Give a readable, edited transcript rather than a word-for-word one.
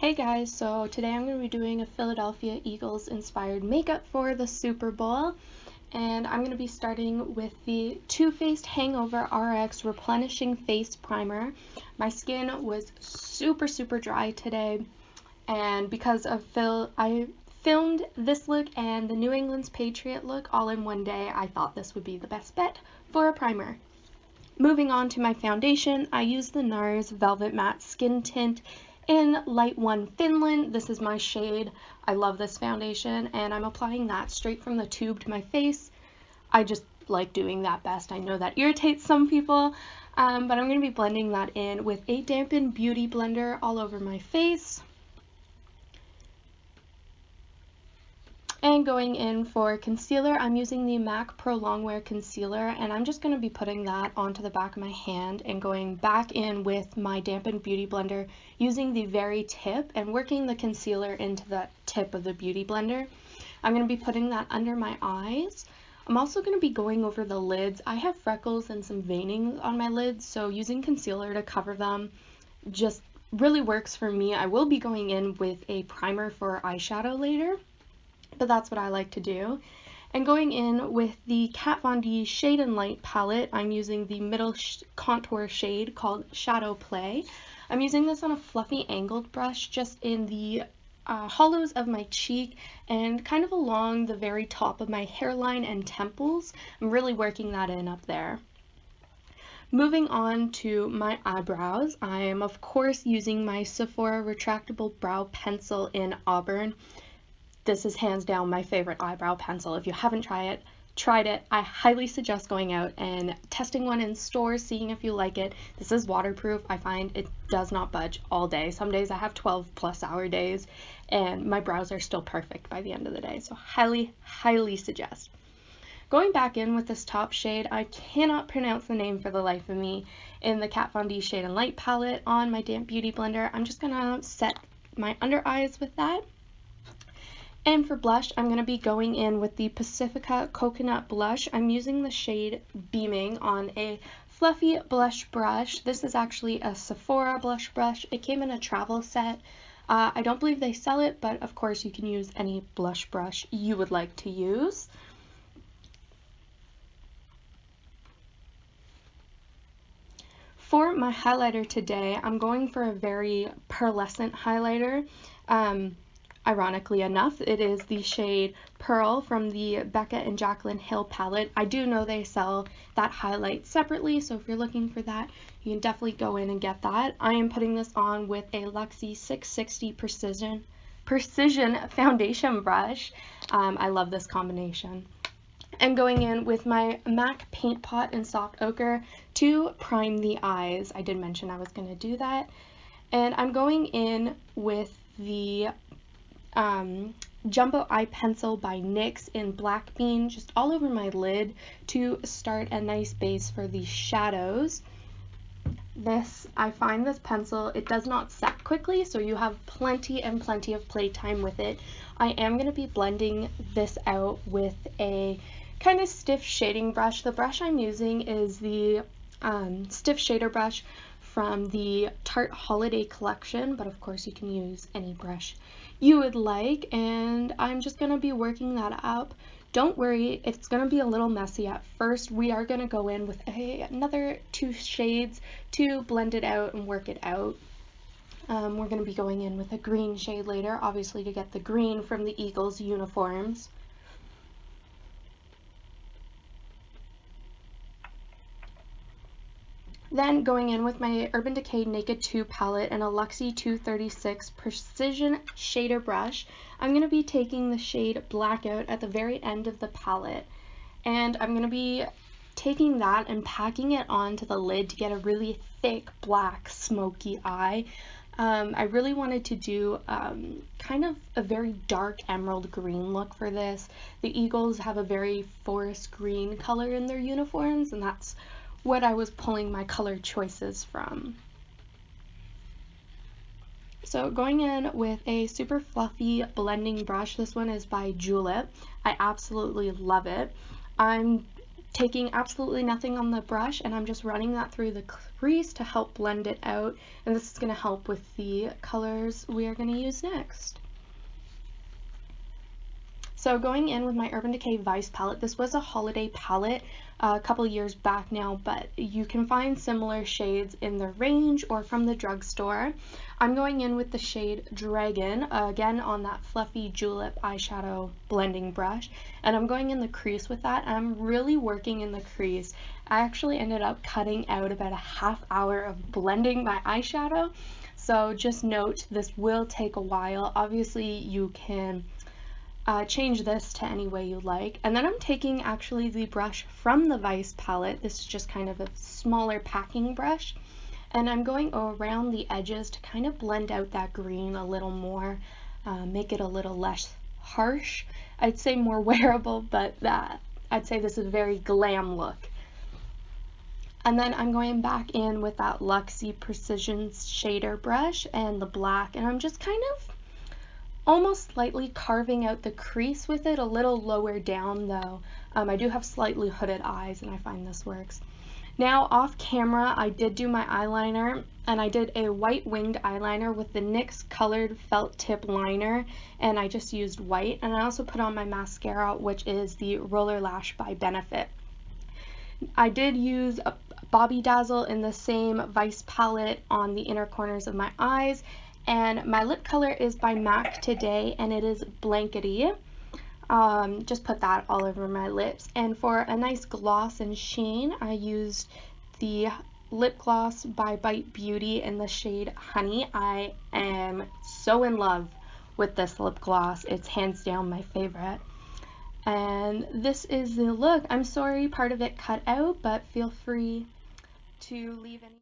Hey guys, so today I'm going to be doing a Philadelphia Eagles inspired makeup for the Super Bowl, and I'm going to be starting with the Too Faced Hangover RX Replenishing Face Primer. My skin was super dry today, and because of I filmed this look and the New England's Patriot look all in one day, I thought this would be the best bet for a primer. Moving on to my foundation, I used the NARS Velvet Matte Skin Tint in Light 1 Finland. This is my shade. I love this foundation, and I'm applying that straight from the tube to my face. I just like doing that best. I know that irritates some people, but I'm going to be blending that in with a dampened beauty blender all over my face. And going in for concealer, I'm using the MAC Pro Longwear Concealer, and I'm just going to be putting that onto the back of my hand and going back in with my dampened beauty blender using the very tip and working the concealer into the tip of the beauty blender. I'm going to be putting that under my eyes. I'm also going to be going over the lids. I have freckles and some veining on my lids, so using concealer to cover them just really works for me. I will be going in with a primer for eyeshadow later, but that's what I like to do. And going in with the Kat Von D Shade and Light palette, I'm using the middle contour shade called Shadow Play. I'm using this on a fluffy angled brush just in the hollows of my cheek and kind of along the very top of my hairline and temples. I'm really working that in up there. Moving on to my eyebrows, I am of course using my Sephora Retractable Brow Pencil in Auburn. This is hands down my favorite eyebrow pencil. If you haven't tried it, I highly suggest going out and testing one in stores, seeing if you like it. This is waterproof. I find it does not budge all day. Some days I have 12+ hour days and my brows are still perfect by the end of the day. So highly suggest. Going back in with this top shade, I cannot pronounce the name for the life of me, in the Kat Von D Shade and Light palette on my damp beauty blender. I'm just gonna set my under eyes with that. And for blush, I'm going to be going in with the Pacifica Coconut Blush. I'm using the shade Beaming on a fluffy blush brush. This is actually a Sephora blush brush. It came in a travel set. I don't believe they sell it, but of course you can use any blush brush you would like to use. For my highlighter today, I'm going for a very pearlescent highlighter. Ironically enough, it is the shade Pearl from the Becca and Jaclyn Hill palette. I do know they sell that highlight separately, so if you're looking for that, you can definitely go in and get that. I am putting this on with a Luxie 660 Precision Foundation brush. I love this combination. And going in with my MAC Paint Pot in Soft Ochre to prime the eyes. I did mention I was going to do that. And I'm going in with the Jumbo Eye Pencil by NYX in Black Bean just all over my lid to start a nice base for the shadows. I find this pencil, it does not set quickly, so you have plenty of playtime with it. I am going to be blending this out with a kind of stiff shading brush. The brush I'm using is the stiff shader brush from the Tarte Holiday Collection, but of course you can use any brush you would like, and I'm just going to be working that up. Don't worry, it's going to be a little messy at first. We are going to go in with another 2 shades to blend it out and work it out. We're going to be going in with a green shade later, obviously to get the green from the Eagles uniforms. Then going in with my Urban Decay Naked 2 palette and a Luxie 236 Precision Shader brush, I'm going to be taking the shade Blackout at the very end of the palette. And I'm going to be taking that and packing it onto the lid to get a really thick, black, smoky eye. I really wanted to do kind of a very dark emerald green look for this. The Eagles have a very forest green color in their uniforms, and that's what I was pulling my color choices from. So going in with a super fluffy blending brush, this one is by Julep. I absolutely love it. I'm taking absolutely nothing on the brush, and I'm just running that through the crease to help blend it out, and this is going to help with the colors we are going to use next. So going in with my Urban Decay Vice palette, this was a holiday palette a couple years back now, but you can find similar shades in the range or from the drugstore. I'm going in with the shade Dragon, again on that fluffy julep eyeshadow blending brush, and I'm going in the crease with that, and I'm really working in the crease. I actually ended up cutting out about a half hour of blending my eyeshadow, so just note this will take a while. Obviously you can change this to any way you like. And then I'm taking actually the brush from the Vice palette. This is just kind of a smaller packing brush. And I'm going around the edges to kind of blend out that green a little more, make it a little less harsh. I'd say more wearable, but I'd say this is a very glam look. And then I'm going back in with that Luxie Precision shader brush and the black, and I'm just kind of almost slightly carving out the crease with it, a little lower down though. I do have slightly hooded eyes, and I find this works. Now off camera, I did do my eyeliner, and I did a white winged eyeliner with the NYX colored felt tip liner, and I just used white. And I also put on my mascara, which is the Roller Lash by Benefit. I did use a Bobby Dazzle in the same Vice palette on the inner corners of my eyes, and my lip color is by MAC Today, and it is Blankety. Just put that all over my lips. And for a nice gloss and sheen, I used the lip gloss by Bite Beauty in the shade Honey. I am so in love with this lip gloss. It's hands down my favorite. And this is the look. I'm sorry part of it cut out, but feel free to leave any